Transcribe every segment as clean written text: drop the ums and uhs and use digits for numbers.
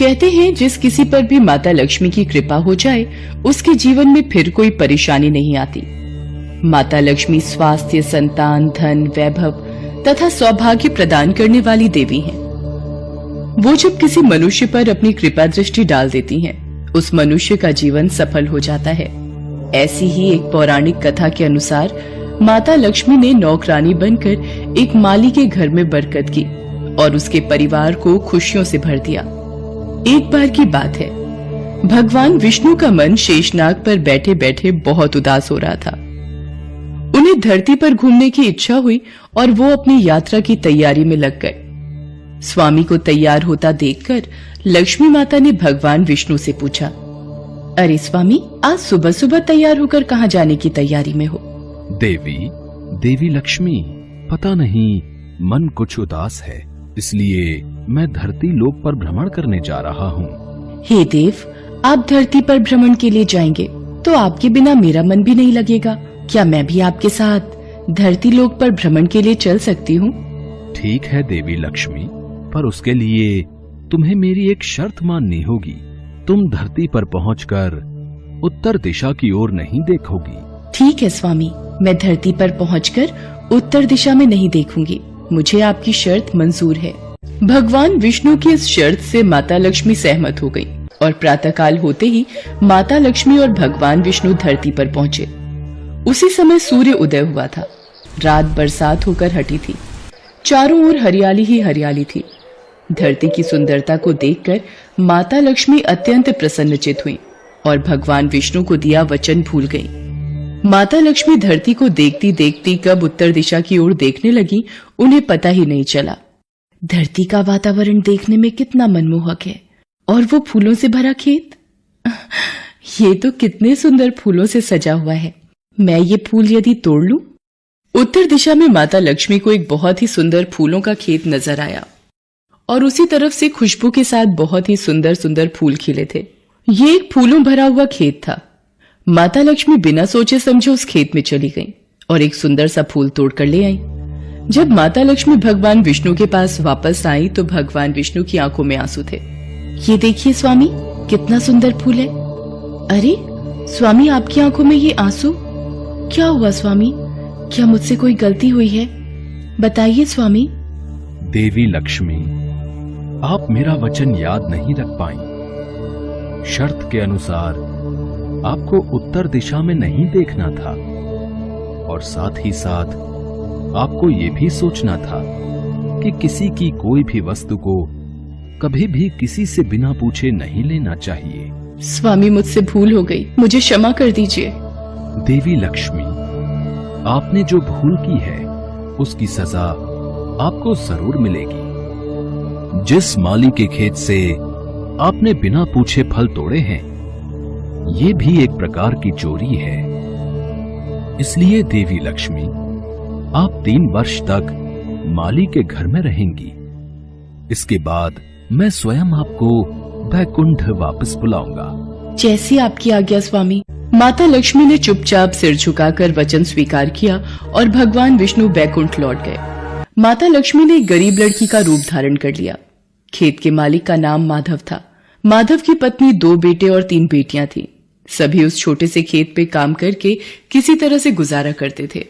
कहते हैं जिस किसी पर भी माता लक्ष्मी की कृपा हो जाए उसके जीवन में फिर कोई परेशानी नहीं आती। माता लक्ष्मी स्वास्थ्य, संतान, धन, वैभव तथा सौभाग्य प्रदान करने वाली देवी हैं। वो जब किसी मनुष्य पर अपनी कृपा दृष्टि डाल देती हैं, उस मनुष्य का जीवन सफल हो जाता है। ऐसी ही एक पौराणिक कथा के अनुसार माता लक्ष्मी ने नौकरानी बनकर एक माली के घर में बरकत की और उसके परिवार को खुशियों से भर दिया। एक बार की बात है, भगवान विष्णु का मन शेषनाग पर बैठे बैठे बहुत उदास हो रहा था। उन्हें धरती पर घूमने की इच्छा हुई और वो अपनी यात्रा की तैयारी में लग गए। स्वामी को तैयार होता देखकर लक्ष्मी माता ने भगवान विष्णु से पूछा, अरे स्वामी, आज सुबह सुबह तैयार होकर कहाँ जाने की तैयारी में हो? देवी लक्ष्मी, पता नहीं मन कुछ उदास है, इसलिए मैं धरती लोक पर भ्रमण करने जा रहा हूँ। हे देव, आप धरती पर भ्रमण के लिए जाएंगे तो आपके बिना मेरा मन भी नहीं लगेगा। क्या मैं भी आपके साथ धरती लोक पर भ्रमण के लिए चल सकती हूँ? ठीक है देवी लक्ष्मी, पर उसके लिए तुम्हें मेरी एक शर्त माननी होगी। तुम धरती पर पहुंचकर उत्तर दिशा की ओर नहीं देखोगी। ठीक है स्वामी, मैं धरती पर पहुंचकर उत्तर दिशा में नहीं देखूंगी। मुझे आपकी शर्त मंजूर है। भगवान विष्णु की इस शर्त से माता लक्ष्मी सहमत हो गई और प्रातःकाल होते ही माता लक्ष्मी और भगवान विष्णु धरती पर पहुंचे। उसी समय सूर्य उदय हुआ था। रात बरसात होकर हटी थी। चारों ओर हरियाली ही हरियाली थी। धरती की सुंदरता को देखकर माता लक्ष्मी अत्यंत प्रसन्नचित हुई और भगवान विष्णु को दिया वचन भूल गई। माता लक्ष्मी धरती को देखती देखती कब उत्तर दिशा की ओर देखने लगी, उन्हें पता ही नहीं चला। धरती का वातावरण देखने में कितना मनमोहक है और वो फूलों से भरा खेत। ये तो कितने सुंदर फूलों से सजा हुआ है। मैं ये फूल यदि तोड़ लूं? उत्तर दिशा में माता लक्ष्मी को एक बहुत ही सुंदर फूलों का खेत नजर आया और उसी तरफ से खुशबू के साथ बहुत ही सुंदर सुंदर फूल खिले थे। ये एक फूलों भरा हुआ खेत था। माता लक्ष्मी बिना सोचे समझे उस खेत में चली गईं और एक सुंदर सा फूल तोड़कर ले आई। जब माता लक्ष्मी भगवान विष्णु के पास वापस आई तो भगवान विष्णु की आंखों में आंसू थे। ये देखिए स्वामी, कितना सुंदर फूल है। अरे स्वामी, आपकी आंखों में ये आंसू क्या हुआ? स्वामी, क्या मुझसे कोई गलती हुई है? बताइए स्वामी। देवी लक्ष्मी, आप मेरा वचन याद नहीं रख पाई। शर्त के अनुसार आपको उत्तर दिशा में नहीं देखना था और साथ ही साथ आपको ये भी सोचना था कि किसी की कोई भी वस्तु को कभी भी किसी से बिना पूछे नहीं लेना चाहिए। स्वामी, मुझसे भूल हो गई, मुझे क्षमा कर दीजिए। देवी लक्ष्मी, आपने जो भूल की है उसकी सजा आपको जरूर मिलेगी। जिस माली के खेत से आपने बिना पूछे फल तोड़े हैं, ये भी एक प्रकार की चोरी है। इसलिए देवी लक्ष्मी, आप 3 वर्ष तक माली के घर में रहेंगी। इसके बाद मैं स्वयं आपको वैकुंठ वापस बुलाऊंगा। जैसी आपकी आज्ञा स्वामी। माता लक्ष्मी ने चुपचाप सिर झुकाकर वचन स्वीकार किया और भगवान विष्णु वैकुंठ लौट गए। माता लक्ष्मी ने एक गरीब लड़की का रूप धारण कर लिया। खेत के मालिक का नाम माधव था। माधव की पत्नी 2 बेटे और 3 बेटियां थीं। सभी उस छोटे से खेत पे काम करके किसी तरह से गुजारा करते थे।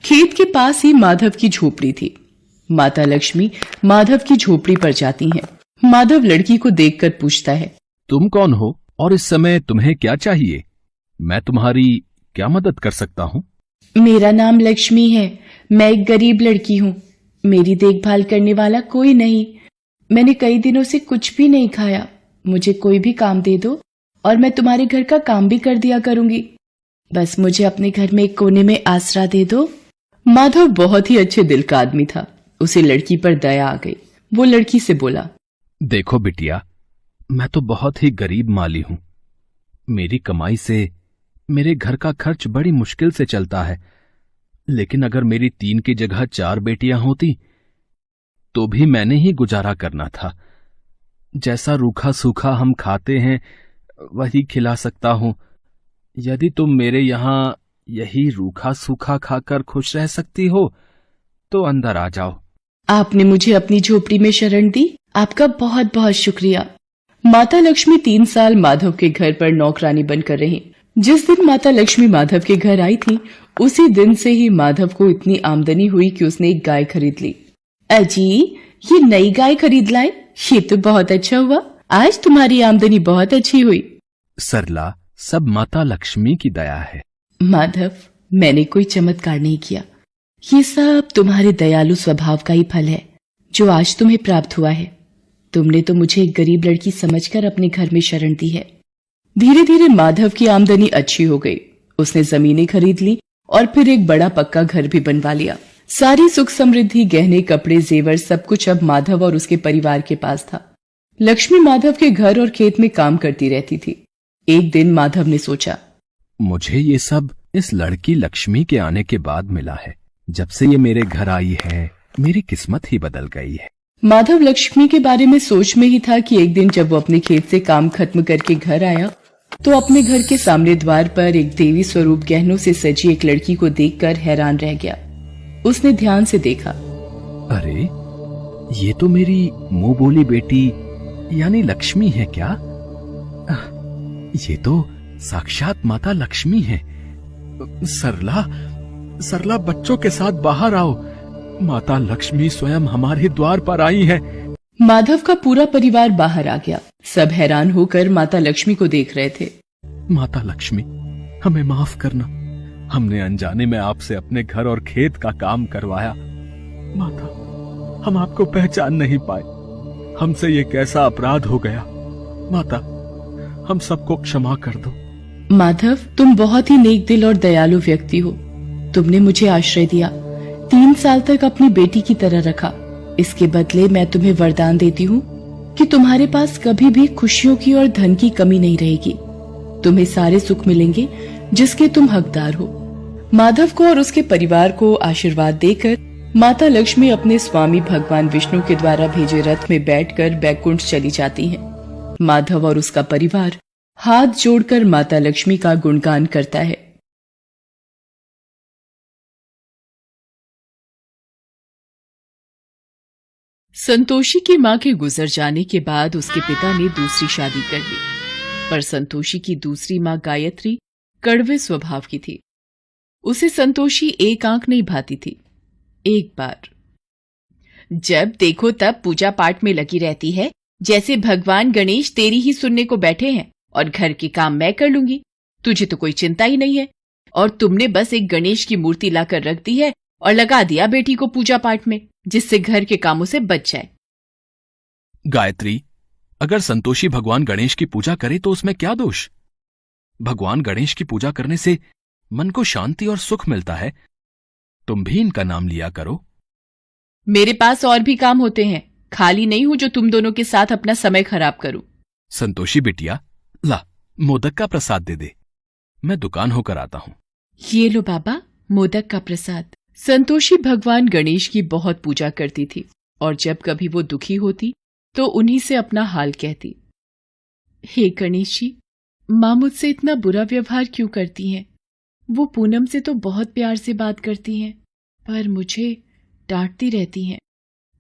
खेत के पास ही माधव की झोपड़ी थी। माता लक्ष्मी माधव की झोपड़ी पर जाती हैं। माधव लड़की को देखकर पूछता है, तुम कौन हो और इस समय तुम्हें क्या चाहिए? मैं तुम्हारी क्या मदद कर सकता हूँ? मेरा नाम लक्ष्मी है। मैं एक गरीब लड़की हूँ। मेरी देखभाल करने वाला कोई नहीं। मैंने कई दिनों से कुछ भी नहीं खाया। मुझे कोई भी काम दे दो और मैं तुम्हारे घर का काम भी कर दिया करूंगी। बस मुझे अपने घर में एक कोने में आसरा दे दो। माधव बहुत ही अच्छे दिल का आदमी था। उसे लड़की पर दया आ गई। वो लड़की से बोला, देखो बिटिया, मैं तो बहुत ही गरीब माली हूँ। मेरी कमाई से मेरे घर का खर्च बड़ी मुश्किल से चलता है। लेकिन अगर मेरी 3 की जगह 4 बेटियां होती तो भी मैंने ही गुजारा करना था। जैसा रूखा सूखा हम खाते हैं वही खिला सकता हूं। यदि तुम मेरे यहां यही रूखा सूखा खाकर खुश रह सकती हो तो अंदर आ जाओ। आपने मुझे अपनी झोपड़ी में शरण दी। आपका बहुत बहुत शुक्रिया। माता लक्ष्मी 3 साल माधव के घर पर नौकरानी बनकर रही। जिस दिन माता लक्ष्मी माधव के घर आई थी, उसी दिन से ही माधव को इतनी आमदनी हुई कि उसने एक गाय खरीद ली। अजी, ये नई गाय खरीद लाए, ये तो बहुत अच्छा हुआ। आज तुम्हारी आमदनी बहुत अच्छी हुई। सरला, सब माता लक्ष्मी की दया है। माधव, मैंने कोई चमत्कार नहीं किया। ये सब तुम्हारे दयालु स्वभाव का ही फल है जो आज तुम्हें प्राप्त हुआ है। तुमने तो मुझे एक गरीब लड़की समझकर अपने घर में शरण दी है। धीरे धीरे माधव की आमदनी अच्छी हो गई। उसने जमीनें खरीद ली और फिर एक बड़ा पक्का घर भी बनवा लिया। सारी सुख समृद्धि, गहने, कपड़े, जेवर, सब कुछ अब माधव और उसके परिवार के पास था। लक्ष्मी माधव के घर और खेत में काम करती रहती थी। एक दिन माधव ने सोचा, मुझे ये सब इस लड़की लक्ष्मी के आने के बाद मिला है। जब से ये मेरे घर आई है, मेरी किस्मत ही बदल गई है। माधव लक्ष्मी के बारे में सोच में ही था कि एक दिन जब वो अपने खेत से काम खत्म करके घर आया तो अपने घर के सामने द्वार पर एक देवी स्वरूप गहनों से सजी एक लड़की को देखकर हैरान रह गया। उसने ध्यान से देखा। अरे, ये तो मेरी मुंह बोली बेटी यानी लक्ष्मी है क्या? ये तो साक्षात माता लक्ष्मी है। सरला, सरला, बच्चों के साथ बाहर आओ। माता लक्ष्मी स्वयं हमारे द्वार पर आई है। माधव का पूरा परिवार बाहर आ गया। सब हैरान होकर माता लक्ष्मी को देख रहे थे। माता लक्ष्मी, हमें माफ करना। हमने अनजाने में आपसे अपने घर और खेत का काम करवाया। माता, हम आपको पहचान नहीं पाए। हमसे ये कैसा अपराध हो गया। माता, हम सबको क्षमा कर दो। माधव, तुम बहुत ही नेक दिल और दयालु व्यक्ति हो। तुमने मुझे आश्रय दिया, 3 साल तक अपनी बेटी की तरह रखा। इसके बदले मैं तुम्हें वरदान देती हूँ कि तुम्हारे पास कभी भी खुशियों की और धन की कमी नहीं रहेगी। तुम्हें सारे सुख मिलेंगे जिसके तुम हकदार हो। माधव को और उसके परिवार को आशीर्वाद देकर माता लक्ष्मी अपने स्वामी भगवान विष्णु के द्वारा भेजे रथ में बैठकर बैकुंठ चली जाती हैं। माधव और उसका परिवार हाथ जोड़कर माता लक्ष्मी का गुणगान करता है। संतोषी की मां के गुजर जाने के बाद उसके पिता ने दूसरी शादी कर ली, पर संतोषी की दूसरी मां गायत्री कड़वे स्वभाव की थी। उसे संतोषी एक आंख नहीं भाती थी। एक बार, जब देखो तब पूजा पाठ में लगी रहती है, जैसे भगवान गणेश तेरी ही सुनने को बैठे हैं और घर के काम मैं कर लूंगी। तुझे तो कोई चिंता ही नहीं है और तुमने बस एक गणेश की मूर्ति लाकर रख दी है और लगा दिया बेटी को पूजा पाठ में, जिससे घर के कामों से बच जाए। गायत्री, अगर संतोषी भगवान गणेश की पूजा करे तो उसमें क्या दोष? भगवान गणेश की पूजा करने से मन को शांति और सुख मिलता है। तुम भी इनका नाम लिया करो। मेरे पास और भी काम होते हैं, खाली नहीं हूं जो तुम दोनों के साथ अपना समय खराब करूं। संतोषी बिटिया, ला मोदक का प्रसाद दे दे। मैं दुकान होकर आता हूं। ये लो बाबा, मोदक का प्रसाद। संतोषी भगवान गणेश की बहुत पूजा करती थी और जब कभी वो दुखी होती तो उन्हीं से अपना हाल कहती। हे गणेश जी, माँ मुझसे इतना बुरा व्यवहार क्यों करती हैं? वो पूनम से तो बहुत प्यार से बात करती हैं, पर मुझे डांटती रहती हैं।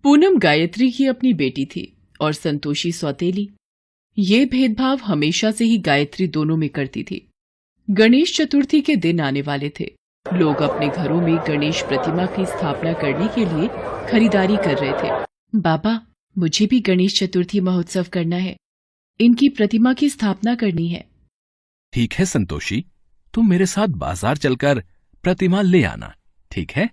पूनम गायत्री की अपनी बेटी थी और संतोषी सौतेली। ये भेदभाव हमेशा से ही गायत्री दोनों में करती थी। गणेश चतुर्थी के दिन आने वाले थे। लोग अपने घरों में गणेश प्रतिमा की स्थापना करने के लिए खरीदारी कर रहे थे। बाबा, मुझे भी गणेश चतुर्थी महोत्सव करना है। इनकी प्रतिमा की स्थापना करनी है। ठीक है संतोषी, तुम मेरे साथ बाजार चलकर प्रतिमा ले आना, ठीक है?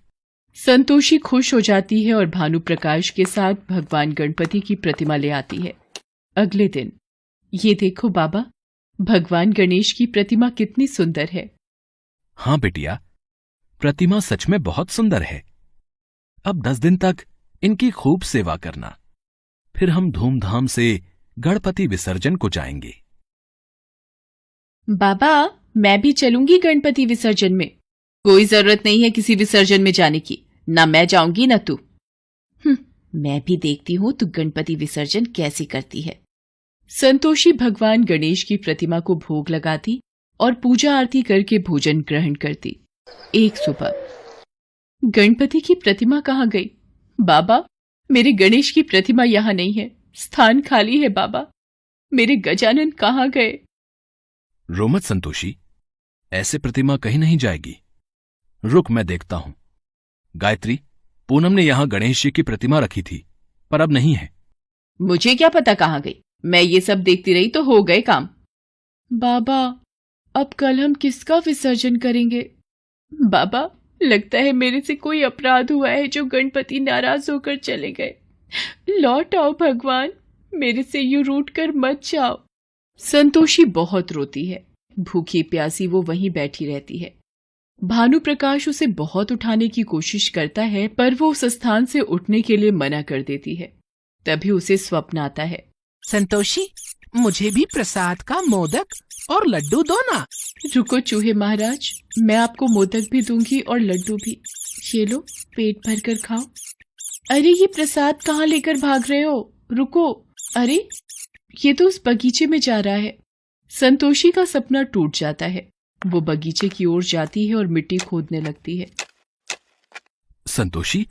संतोषी खुश हो जाती है और भानु प्रकाश के साथ भगवान गणपति की प्रतिमा ले आती है। अगले दिन, ये देखो बाबा, भगवान गणेश की प्रतिमा कितनी सुंदर है। हाँ बेटिया, प्रतिमा सच में बहुत सुंदर है। अब 10 दिन तक इनकी खूब सेवा करना, फिर हम धूमधाम से गणपति विसर्जन को जाएंगे। बाबा, मैं भी चलूंगी गणपति विसर्जन में। कोई जरूरत नहीं है किसी विसर्जन में जाने की, ना मैं जाऊंगी ना तू। मैं भी देखती हूँ तू गणपति विसर्जन कैसे करती है। संतोषी भगवान गणेश की प्रतिमा को भोग लगाती और पूजा आरती करके भोजन ग्रहण करती। एक सुबह, गणपति की प्रतिमा कहाँ गई? बाबा, मेरे गणेश की प्रतिमा यहाँ नहीं है, स्थान खाली है बाबा। मेरे गजानन कहाँ गए? रो मत संतोषी, ऐसे प्रतिमा कहीं नहीं जाएगी। रुक, मैं देखता हूं। गायत्री, पूनम ने यहां गणेश जी की प्रतिमा रखी थी, पर अब नहीं है। मुझे क्या पता कहाँ गई, मैं ये सब देखती रही तो हो गए काम। बाबा, अब कल हम किसका विसर्जन करेंगे? बाबा, लगता है मेरे से कोई अपराध हुआ है जो गणपति नाराज होकर चले गए। लौट आओ भगवान, मेरे से यूं रूठ कर मत जाओ। संतोषी बहुत रोती है। भूखी प्यासी वो वहीं बैठी रहती है। भानु प्रकाश उसे बहुत उठाने की कोशिश करता है, पर वो उस स्थान से उठने के लिए मना कर देती है। तभी उसे स्वप्न आता है। संतोषी, मुझे भी प्रसाद का मोदक और लड्डू दो ना। रुको चूहे महाराज, मैं आपको मोदक भी दूंगी और लड्डू भी। ये लो, पेट भर कर खाओ। अरे ये प्रसाद कहाँ लेकर भाग रहे हो? रुको। अरे ये तो उस बगीचे में जा रहा है। संतोषी का सपना टूट जाता है। वो बगीचे की ओर जाती है और मिट्टी खोदने लगती है। संतोषी,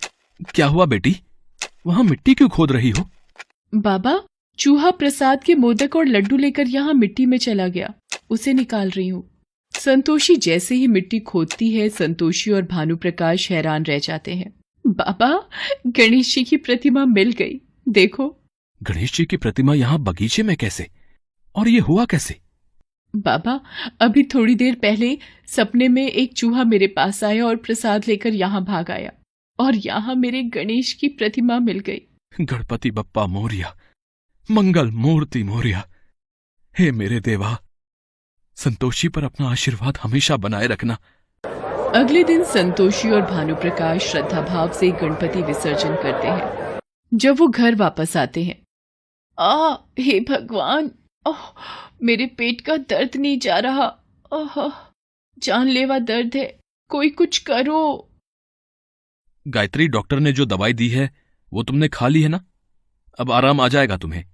क्या हुआ बेटी? वहां मिट्टी क्यों खोद रही हो? बाबा, चूहा प्रसाद के मोदक और लड्डू लेकर यहाँ मिट्टी में चला गया, उसे निकाल रही हूँ। संतोषी जैसे ही मिट्टी खोदती है, संतोषी और भानु प्रकाश हैरान रह जाते हैं। बाबा, गणेश जी की प्रतिमा मिल गई, देखो। गणेश जी की प्रतिमा यहाँ बगीचे में कैसे? और ये हुआ कैसे? बाबा, अभी थोड़ी देर पहले सपने में एक चूहा मेरे पास आया और प्रसाद लेकर यहाँ भाग आया, और यहाँ मेरे गणेश की प्रतिमा मिल गई। गणपति बप्पा मोरिया, मंगल मूर्ति मोरिया। हे मेरे देवा, संतोषी पर अपना आशीर्वाद हमेशा बनाए रखना। अगले दिन संतोषी और भानु प्रकाश श्रद्धा भाव से गणपति विसर्जन करते हैं। जब वो घर वापस आते हैं, हे भगवान, मेरे पेट का दर्द नहीं जा रहा। जानलेवा दर्द है, कोई कुछ करो। गायत्री, डॉक्टर ने जो दवाई दी है वो तुमने खा ली है ना? अब आराम आ जाएगा तुम्हें।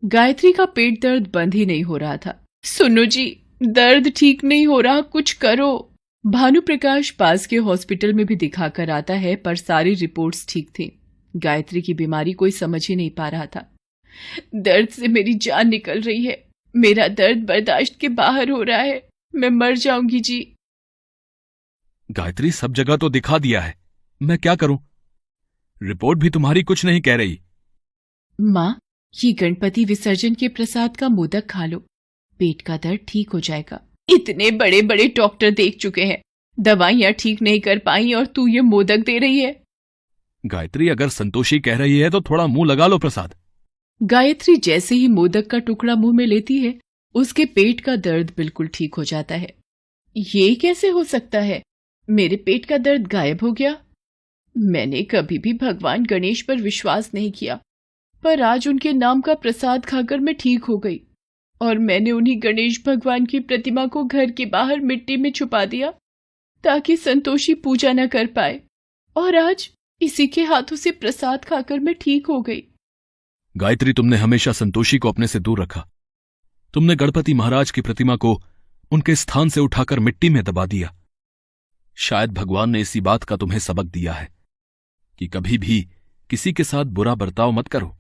गायत्री का पेट दर्द बंद ही नहीं हो रहा था। सुनो जी, दर्द ठीक नहीं हो रहा, कुछ करो। भानु प्रकाश पास के हॉस्पिटल में भी दिखाकर आता है, पर सारी रिपोर्ट्स ठीक थी। गायत्री की बीमारी कोई समझ ही नहीं पा रहा था। दर्द से मेरी जान निकल रही है, मेरा दर्द बर्दाश्त के बाहर हो रहा है, मैं मर जाऊंगी जी। गायत्री, सब जगह तो दिखा दिया है, मैं क्या करूं? रिपोर्ट भी तुम्हारी कुछ नहीं कह रही। माँ, ये गणपति विसर्जन के प्रसाद का मोदक खा लो, पेट का दर्द ठीक हो जाएगा। इतने बड़े बड़े डॉक्टर देख चुके हैं, दवाइयां ठीक नहीं कर पाई और तू ये मोदक दे रही है। गायत्री, अगर संतोषी कह रही है तो थोड़ा मुंह लगा लो प्रसाद। गायत्री जैसे ही मोदक का टुकड़ा मुंह में लेती है, उसके पेट का दर्द बिल्कुल ठीक हो जाता है। ये कैसे हो सकता है? मेरे पेट का दर्द गायब हो गया। मैंने कभी भी भगवान गणेश पर विश्वास नहीं किया, पर आज उनके नाम का प्रसाद खाकर मैं ठीक हो गई, और मैंने उन्हीं गणेश भगवान की प्रतिमा को घर के बाहर मिट्टी में छुपा दिया ताकि संतोषी पूजा न कर पाए, और आज इसी के हाथों से प्रसाद खाकर मैं ठीक हो गई। गायत्री, तुमने हमेशा संतोषी को अपने से दूर रखा। तुमने गणपति महाराज की प्रतिमा को उनके स्थान से उठाकर मिट्टी में दबा दिया। शायद भगवान ने इसी बात का तुम्हें सबक दिया है कि कभी भी किसी के साथ बुरा बर्ताव मत करो।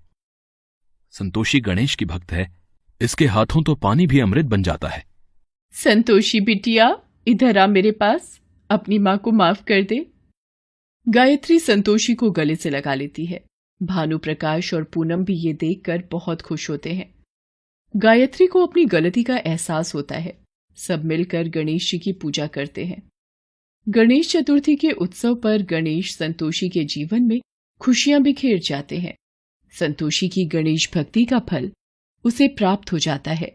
संतोषी गणेश की भक्त है, इसके हाथों तो पानी भी अमृत बन जाता है। संतोषी बिटिया, इधर आ मेरे पास, अपनी माँ को माफ कर दे। गायत्री संतोषी को गले से लगा लेती है। भानु प्रकाश और पूनम भी ये देखकर बहुत खुश होते हैं। गायत्री को अपनी गलती का एहसास होता है। सब मिलकर गणेश जी की पूजा करते हैं। गणेश चतुर्थी के उत्सव पर गणेश संतोषी के जीवन में खुशियां बिखेर जाते हैं। संतोषी की गणेश भक्ति का फल उसे प्राप्त हो जाता है।